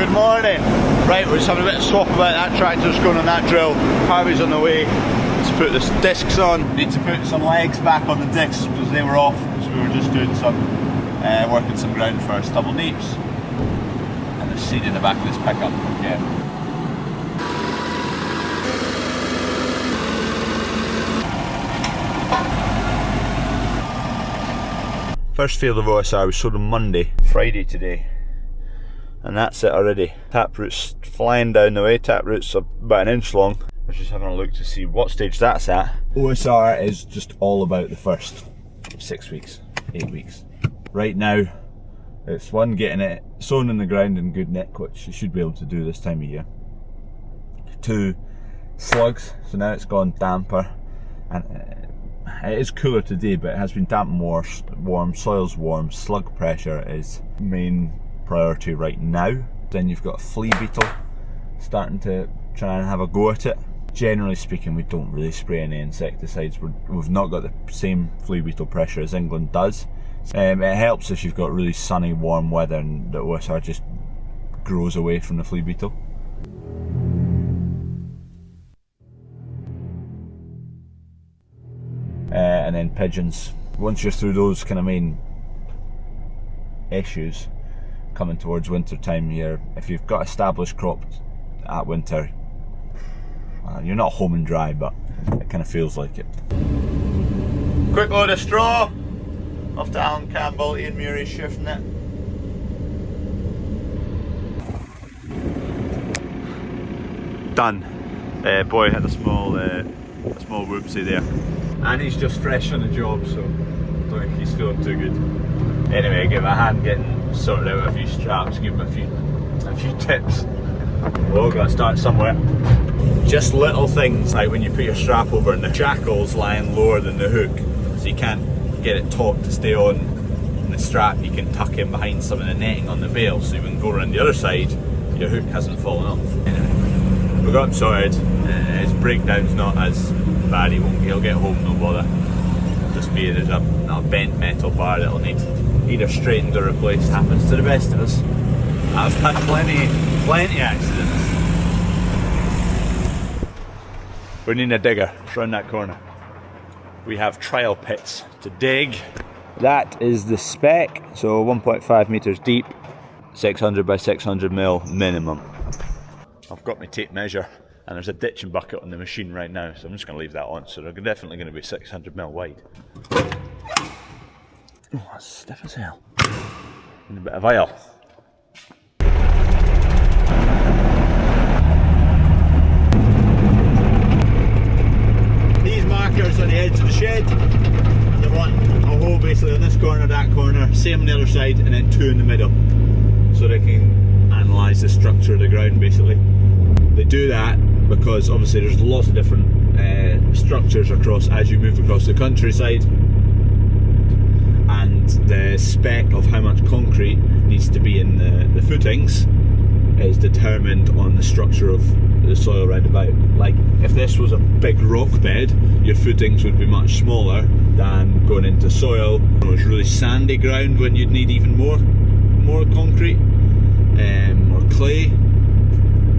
Good morning. Right, we're just having a bit of swap about that tractor's going on that drill. Harvey's on the way to put the discs on. Need to put some legs back on the discs because they were off, so we were just doing some working some ground for stubble neeps. And there's seed in the back of this pickup from Ken. First field of OSR we showed on Monday, Friday today. And that's it already. Taproot's flying down the way. Taproot's about an inch long. I was just having a look to see what stage that's at. OSR is just all about the first 6 weeks, 8 weeks. Right now, it's one, getting it sown in the ground in good nick, which you should be able to do this time of year. 2, slugs. So now it's gone damper, and it is cooler today, but it has been damp and warm. Soil's warm. Slug pressure is main priority right now. Then you've got a flea beetle starting to try and have a go at it. Generally speaking, we don't really spray any insecticides. We've not got the same flea beetle pressure as England does. It helps if you've got really sunny, warm weather and the OSR just grows away from the flea beetle. And then pigeons. Once you're through those kind of main issues, coming towards winter time here, if you've got established crops at winter, you're not home and dry, but it kind of feels like it. Quick load of straw off to Alan Campbell. Ian Murray's shifting it. Done. Boy had a small whoopsie there, and he's just fresh on the job, so I don't think he's feeling too good. Anyway, give him a hand getting sorted out a few straps, give him a few tips. Well, gotta start somewhere. Just little things like when you put your strap over and the shackle's lying lower than the hook, so you can't get it taut to stay on the strap. You can tuck in behind some of the netting on the bale, so when you go around the other side, your hook hasn't fallen off. Anyway, we got him sorted. His breakdown's not as bad. He'll get home, no bother. Just be there's a bent metal bar that'll need either straightened or replaced. Happens to the best of us. I've had plenty accidents. We need a digger. It's round that corner. We have trial pits to dig. That is the spec, so 1.5 metres deep, 600 by 600 mil minimum. I've got my tape measure, and there's a ditching bucket on the machine right now, so I'm just going to leave that on, so they're definitely going to be 600 mil wide. Oh, that's stiff as hell. And a bit of oil. These markers on the edge of the shed, they want a hole basically on this corner, that corner, same on the other side, and then 2 in the middle, so they can analyse the structure of the ground basically. They do that because obviously there's lots of different structures as you move across the countryside, and the spec of how much concrete needs to be in the footings is determined on the structure of the soil round about. Like if this was a big rock bed, your footings would be much smaller than going into soil. It was really sandy ground when you'd need even more concrete or clay.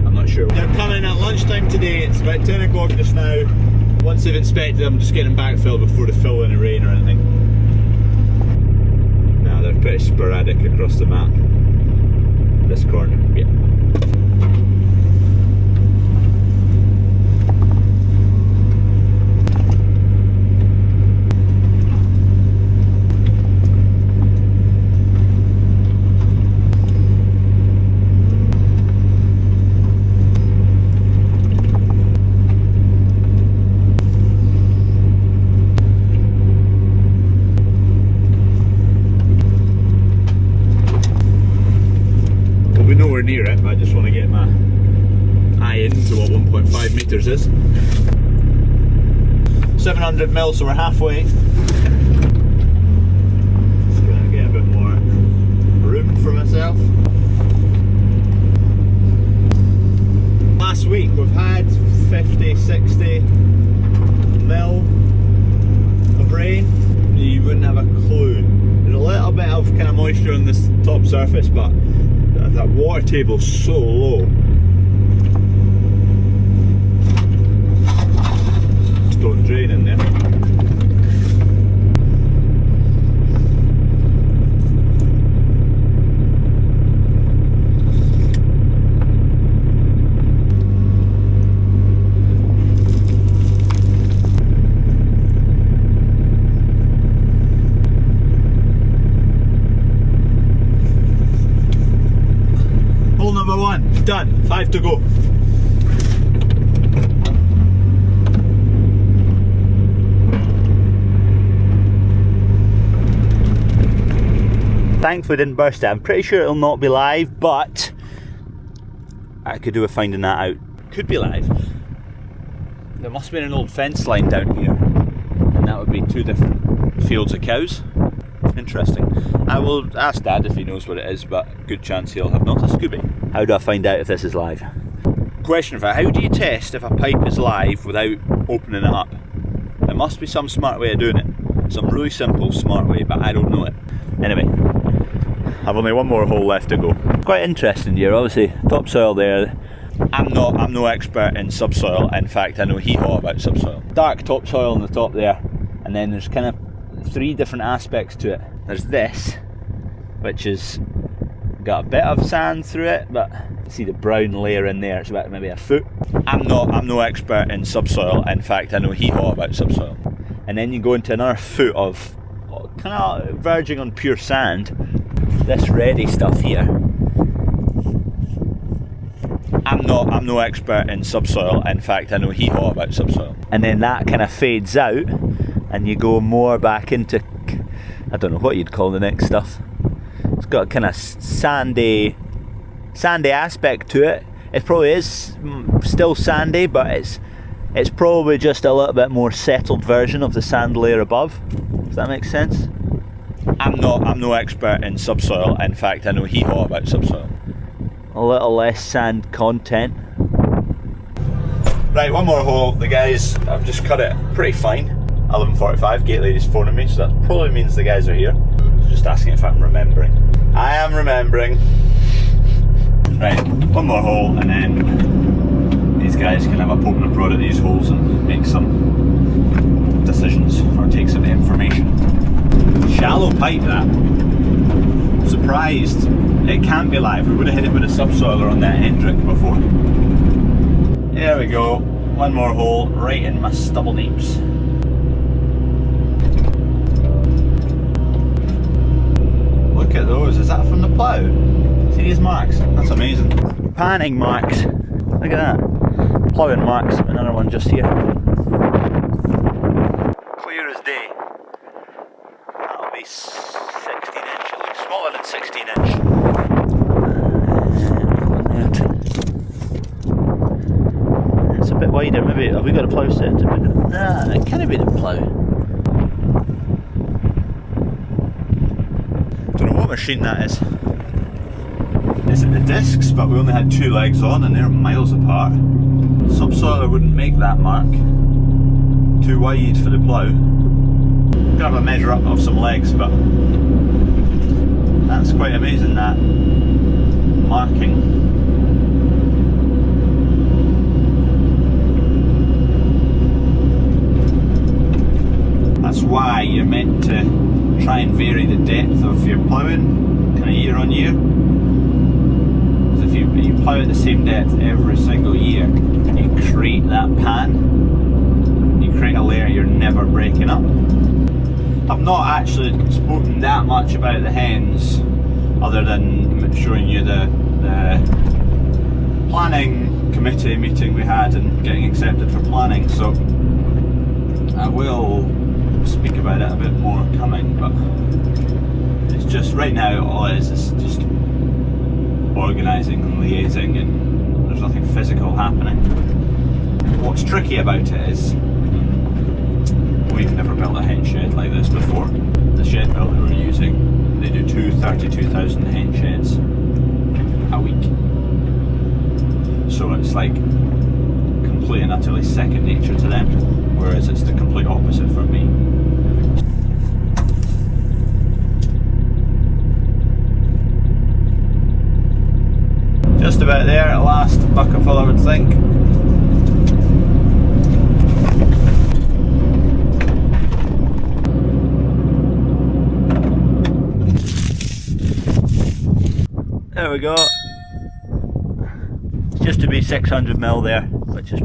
I'm not sure. They're coming at lunchtime today. It's about 10 o'clock just now. Once they've inspected them, just getting them backfilled before they fill in the rain or anything. Now they're pretty sporadic across the map. This corner, yeah. Near it, but I just want to get my eye into what 1.5 metres is. 700 mil, so we're halfway. Just gonna get a bit more room for myself. Last week we've had 50, 60 mil of rain. You wouldn't have a clue. There's a little bit of kind of moisture on this top surface, but that water water table's so low. Just don't drain in there. Hole number 1, done. 5 to go. Thankfully didn't burst it. I'm pretty sure it'll not be live, but I could do with finding that out. Could be live. There must have been an old fence line down here, and that would be 2 different fields of cows. Interesting. I will ask Dad if he knows what it is, but good chance he'll have not a Scooby. How do I find out if this is live? Question for you, how do you test if a pipe is live without opening it up? There must be some smart way of doing it. Some really simple, smart way, but I don't know it. Anyway, I've only one more hole left to go. Quite interesting here, obviously, topsoil there. I'm no expert in subsoil. In fact, I know hee-haw about subsoil. Dark topsoil on the top there, and then there's kind of 3 different aspects to it. There's this, which has got a bit of sand through it, but you see the brown layer in there. It's about maybe a foot. I'm no expert in subsoil. In fact, I know hee-haw about subsoil. And then you go into another foot of kind of verging on pure sand. This reddy stuff here. I'm no expert in subsoil. In fact, I know hee-haw about subsoil. And then that kind of fades out, and you go more back into, I don't know what you'd call the next stuff. It's got a kind of sandy aspect to it. It probably is still sandy, but it's probably just a little bit more settled version of the sand layer above. Does that make sense? I'm no expert in subsoil. In fact, I know hee-haw about subsoil. A little less sand content. Right, one more hole. The guys, I've just cut it pretty fine. 11:45, gate lady's phoning me, so that probably means the guys are here. Just asking if I'm remembering. I am remembering. Right, one more hole, and then these guys can have a poke and a prod at these holes and make some decisions, or take some information. Shallow pipe, that. I'm surprised it can't be live. We would have hit it with a subsoiler on that Hendrick before. There we go, one more hole, right in my stubble neeps. Look at those, is that from the plough? See these marks? That's amazing. Panning marks. Look at that. Ploughing marks, another one just here. Clear as day. That'll be 16 inch, it looks smaller than 16 inch. It's a bit wider, maybe, have we got a plough set? Nah, it can't be the plough. Don't know what machine that is. Is it the discs? But we only had 2 legs on and they're miles apart. Subsoiler wouldn't make that mark. Too wide for the plough. Could have a measure up of some legs, but that's quite amazing, that marking. That's why you're meant to try and vary the depth of your ploughing kind of year on year. Because if you plough at the same depth every single year, you create that pan. You create a layer you're never breaking up. I've not actually spoken that much about the hens, other than showing you the planning committee meeting we had and getting accepted for planning. So I will speak about it a bit more coming, but it's just right now all it is just organising and liaising, and there's nothing physical happening. What's tricky about it is we've never built a hen shed like this before. The shed builder we're using, they do 32,000 hen sheds a week, so it's like complete and utterly second nature to them, whereas it's the complete opposite for me. Just about there, at last bucket full I would think. There we go. It's just to be 600mm there, which is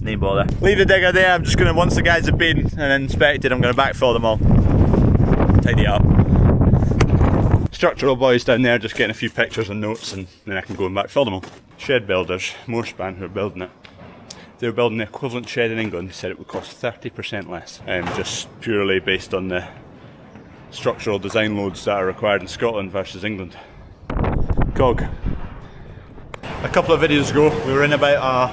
no bother. Leave the digger there. I'm just going to, once the guys have been and inspected, I'm going to backfill them all. Tidy it up. Structural boys down there just getting a few pictures and notes, and then I can go and backfill them all. Shed builders, Moorspan, who are building it. They were building the equivalent shed in England. They said it would cost 30% less, just purely based on the structural design loads that are required in Scotland versus England. Cog. A couple of videos ago we were in about a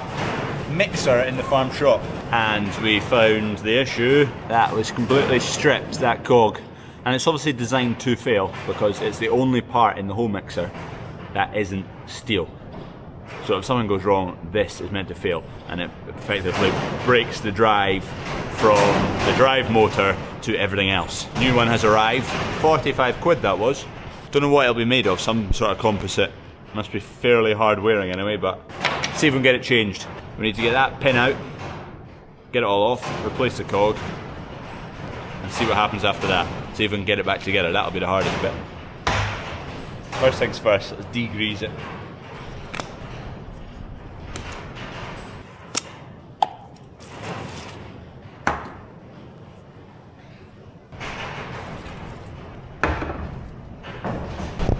mixer in the farm shop, and we found the issue that was completely stripped, that cog, and it's obviously designed to fail because it's the only part in the whole mixer that isn't steel. So if something goes wrong, this is meant to fail, and it effectively breaks the drive from the drive motor to everything else. New one has arrived, 45 quid that was. Don't know what it'll be made of, some sort of composite. Must be fairly hard wearing anyway, but see if we can get it changed. We need to get that pin out, get it all off, replace the cog, and see what happens after that. See if we can get it back together, that'll be the hardest bit. First things first, let's degrease it.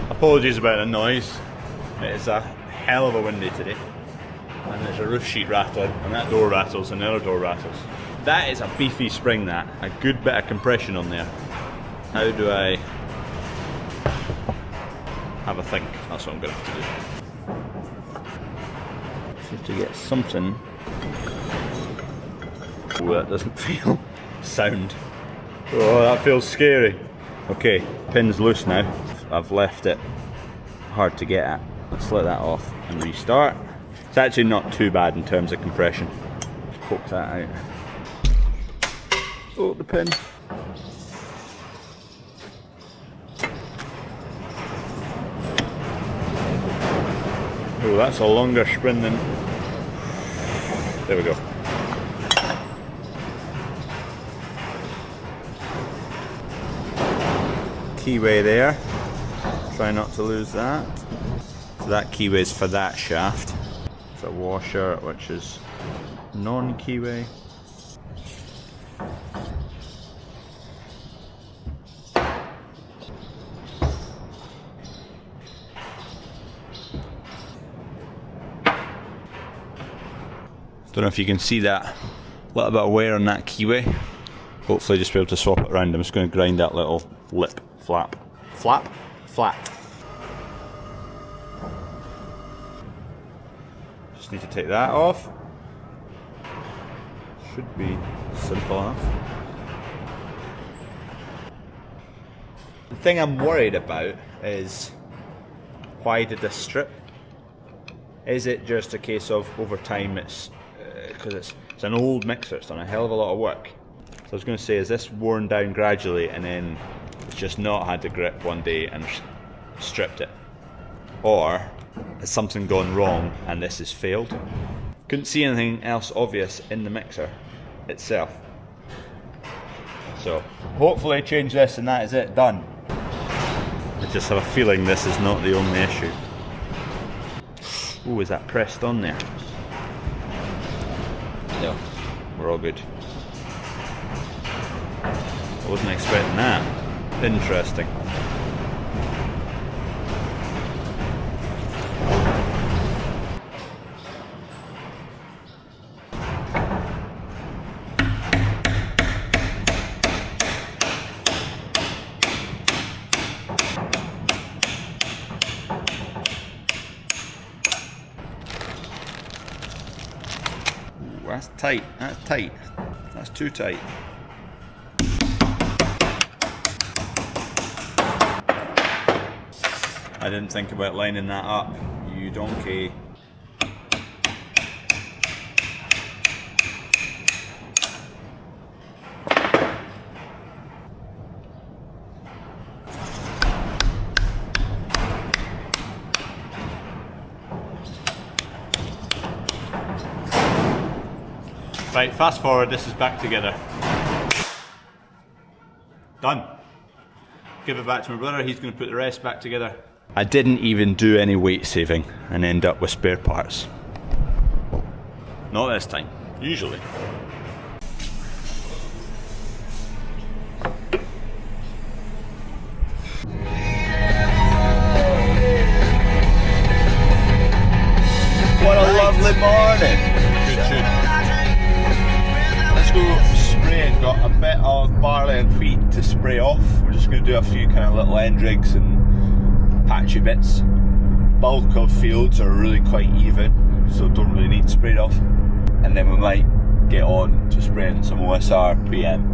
Apologies about the noise. It is a hell of a windy today, and there's a roof sheet rattling, and that door rattles, and the other door rattles. That is a beefy spring, that. A good bit of compression on there. How do I have a think? That's what I'm going to have to do. Just to get something. Oh, that doesn't feel sound. Oh, that feels scary. Okay, pin's loose now. I've left it hard to get at. Let's let that off and restart. It's actually not too bad in terms of compression. Just poke that out. Oh, the pin. Oh, that's a longer spring than... There we go. Keyway there. Try not to lose that. So that keyway is for that shaft. It's a washer which is non-keyway. Don't know if you can see that little bit of wear on that keyway. Hopefully just be able to swap it around. I'm just going to grind that little lip flap. Flap? Flat. Just need to take that off. Should be simple enough. The thing I'm worried about is, why did this strip? Is it just a case of over time it's because it's an old mixer, it's done a hell of a lot of work. So I was going to say, is this worn down gradually and then it's just not had the grip one day and stripped it? Or has something gone wrong and this has failed? Couldn't see anything else obvious in the mixer itself. So hopefully change this and that is it, done. I just have a feeling this is not the only issue. Ooh, is that pressed on there? No, we're all good. I wasn't expecting that. Interesting. That's tight, that's tight. That's too tight. I didn't think about lining that up, you donkey. Right, fast forward, this is back together. Done. Give it back to my brother, he's going to put the rest back together. I didn't even do any weight saving and end up with spare parts. Not this time, usually. What a lovely morning! Good tune. Let's go spray. Got a bit of barley and wheat to spray off. We're just going to do a few kind of little end rigs and patchy bits. Bulk of fields are really quite even, so don't really need sprayed off. And then we might get on to spraying some OSR PM.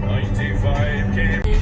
95 km.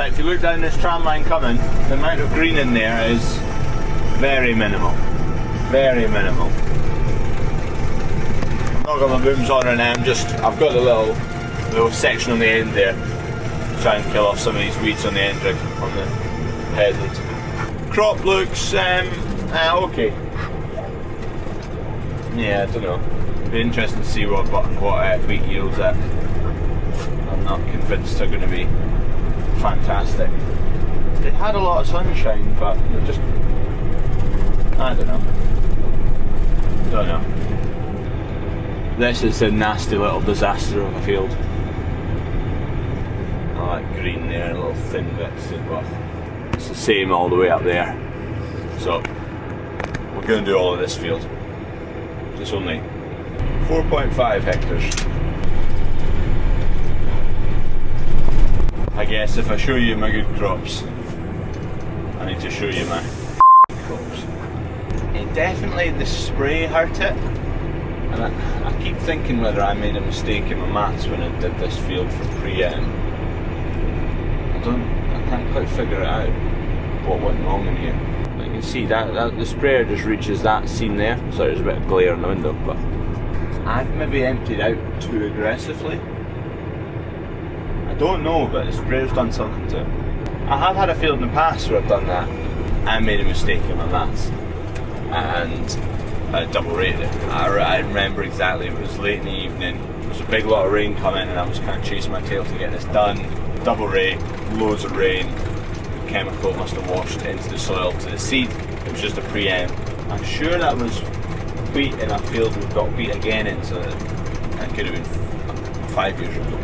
If you look down this tram line coming, the amount of green in there is very minimal. Very minimal. I've not got my booms on right now, I've got the little section on the end there to try and kill off some of these weeds on the end rig, on the headland. Crop looks okay. Yeah, I don't know. It'd be interesting to see what wheat yields at. I'm not convinced they're going to be fantastic. It had a lot of sunshine, but it just, I don't know. This is a nasty little disaster of a field. I like green there, little thin bits, but it's the same all the way up there. So we're going to do all of this field. It's only 4.5 hectares. I guess if I show you my good crops, I need to show you my crops. It definitely, the spray hurt it, and I keep thinking whether I made a mistake in my maths when I did this field for pre-em. I can't quite figure it out what went wrong in here. But you can see that the sprayer just reaches that seam there, so there's a bit of glare in the window, but I've maybe emptied out too aggressively. I don't know, but the sprayer's done something to it. I have had a field in the past where I've done that. I made a mistake in my maths and I double rated it. I remember exactly, it was late in the evening, there was a big lot of rain coming and I was kind of chasing my tail to get this done. Double rate, loads of rain, the chemical must have washed into the soil to the seed. It was just a pre-em. I'm sure that was wheat in a field we've got wheat again in, so that could have been 5 years ago.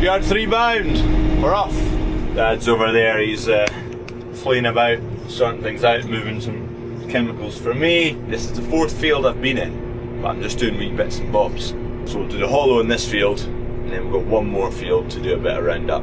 Yard 3 bound, we're off. Dad's over there, he's fleeing about, sorting things out, moving some chemicals for me. This is the 4th field I've been in, but I'm just doing wee bits and bobs. So we'll do the hollow in this field, and then we've got one more field to do a bit of roundup.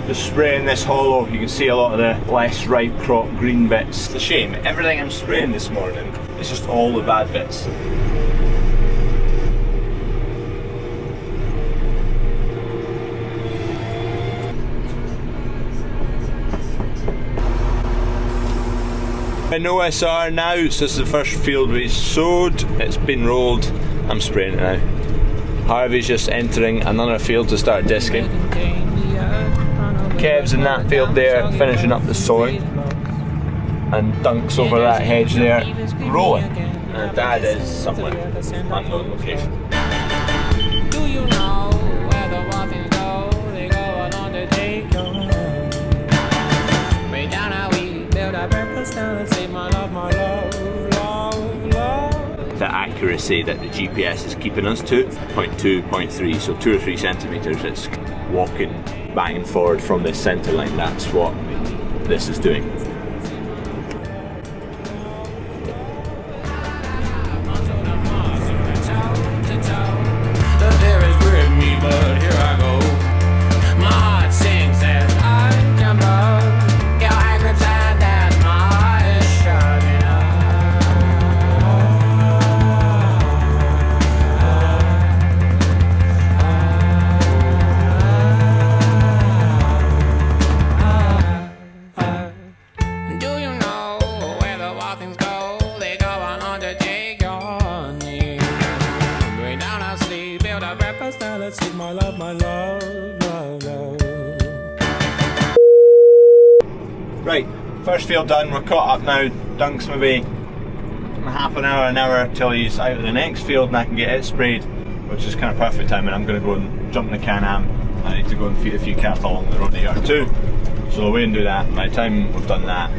Just spraying this hollow, you can see a lot of the less ripe crop green bits. It's a shame, everything I'm spraying this morning is just all the bad bits. In OSR now, so this is the first field we sowed, it's been rolled, I'm spraying it now. Harvey's just entering another field to start disking. Kev's in that field there, finishing up the sowing. And Dunk's over that hedge there, rowing. And Dad is somewhere, unknown location. Do you know where the waffles go? They go along the day go. Way down how we build our breakfast down and say my love, love, love. The accuracy that the GPS is keeping us to, 0.2, 0.3, so 2 or 3 centimetres, it's walking back and forward from this centre line. That's what this is doing. Right, first field done, we're caught up now. Dunk's maybe half an hour till he's out of the next field and I can get it sprayed, which is kind of perfect timing. I'm going to go and jump in the Can-Am. I need to go and feed a few cattle along the road here too. So away and do that. By the time we've done that,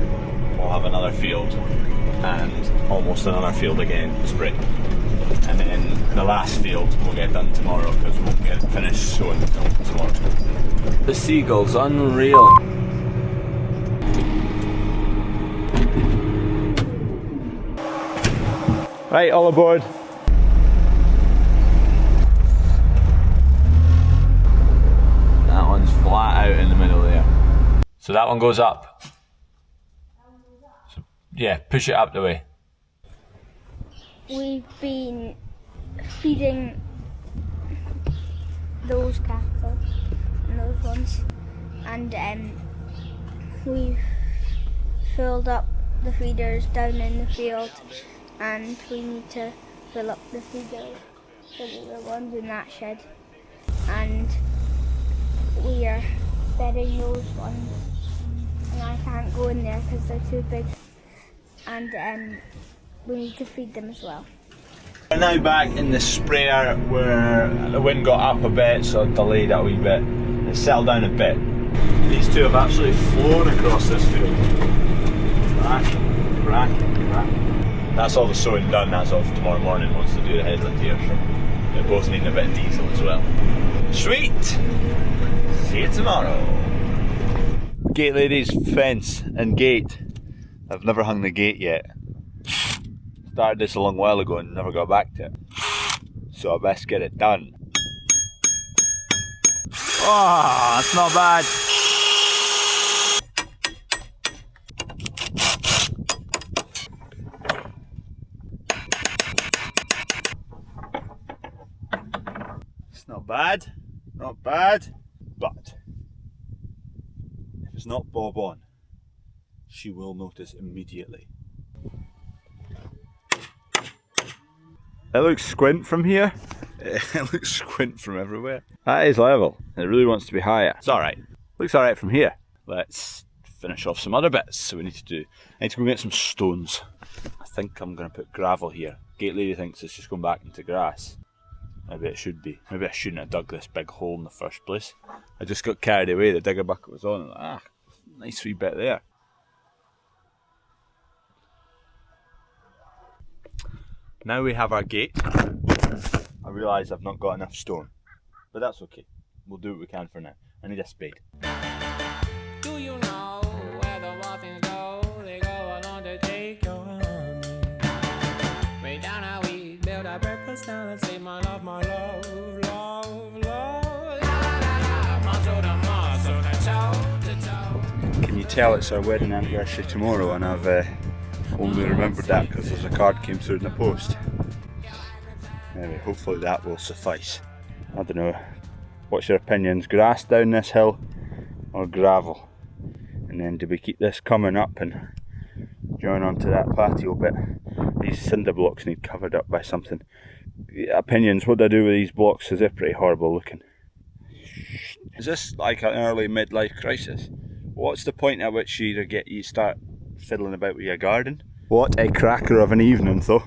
we'll have another field and almost another field again to spray. And then the last field we'll get done tomorrow because we won't get it finished sowing until tomorrow. The seagulls, unreal. Right, all aboard. That one's flat out in the middle there. So that one goes up. So, yeah, push it up the way. We've been feeding those cattle and those ones, and we've filled up the feeders down in the field, and we need to fill up the feeders for the ones in that shed, and we are bedding those ones, and I can't go in there because they're too big, and we need to feed them as well. We're now back in the sprayer where the wind got up a bit, so it delayed it a wee bit. It settled down a bit. These two have absolutely flown across this field. Crack. That's all the sowing done. That's all for tomorrow morning once they do the headland here. So they're both needing a bit of diesel as well. Sweet! See you tomorrow. Gate ladies, fence and gate. I've never hung the gate yet. Started this a long while ago and never got back to it. So I best get it done. Oh, that's not bad. It's not bad, not bad, but if it's not bob on, she will notice immediately. It looks squint from here. It looks squint from everywhere. That is level. It really wants to be higher. It's alright. Looks alright from here. Let's finish off some other bits. So we need to do, I need to go get some stones. I think I'm going to put gravel here. Gate lady thinks it's just going back into grass. Maybe it should be. Maybe I shouldn't have dug this big hole in the first place. I just got carried away. The digger bucket was on. Like, nice wee bit there. Now we have our gate. I realise I've not got enough stone, but that's okay. We'll do what we can for now. I need a spade. Do you know where the waffles go? They go along the day go. Way down how we build our breakfast down and say my love, love, love. Muscle to muscle, to toe to toe. Can you tell it's our wedding anniversary tomorrow, and I've only remembered that because there's a card came through in the post. Anyway, hopefully that will suffice. I don't know. What's your opinions? Grass down this hill or gravel? And then do we keep this coming up and join onto that patio bit? These cinder blocks need covered up by something. Opinions, what do I do with these blocks? Because they're pretty horrible looking. Is this like an early midlife crisis? What's the point at which you start fiddling about with your garden? What a cracker of an evening, though.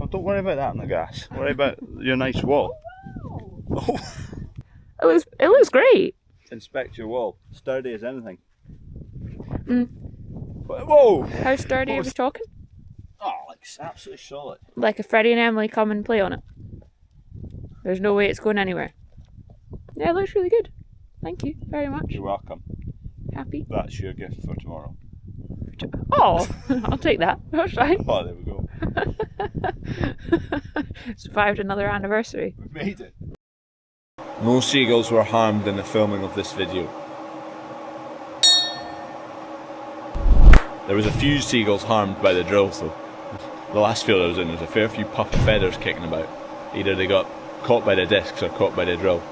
Oh, don't worry about that in the grass. Worry about your nice wall. Oh. It looks great. Inspect your wall. Sturdy as anything. Mm. Whoa! How sturdy are we talking? Oh, like absolutely solid. Like if Freddie and Emily come and play on it. There's no way it's going anywhere. Yeah, it looks really good. Thank you very much. You're welcome. Happy. That's your gift for tomorrow. Oh, I'll take that. That's fine. Oh, there we go. Survived another anniversary. We've made it. No seagulls were harmed in the filming of this video. There was a few seagulls harmed by the drill though. The last field I was in, there was a fair few puff of feathers kicking about. Either they got caught by the discs or caught by the drill.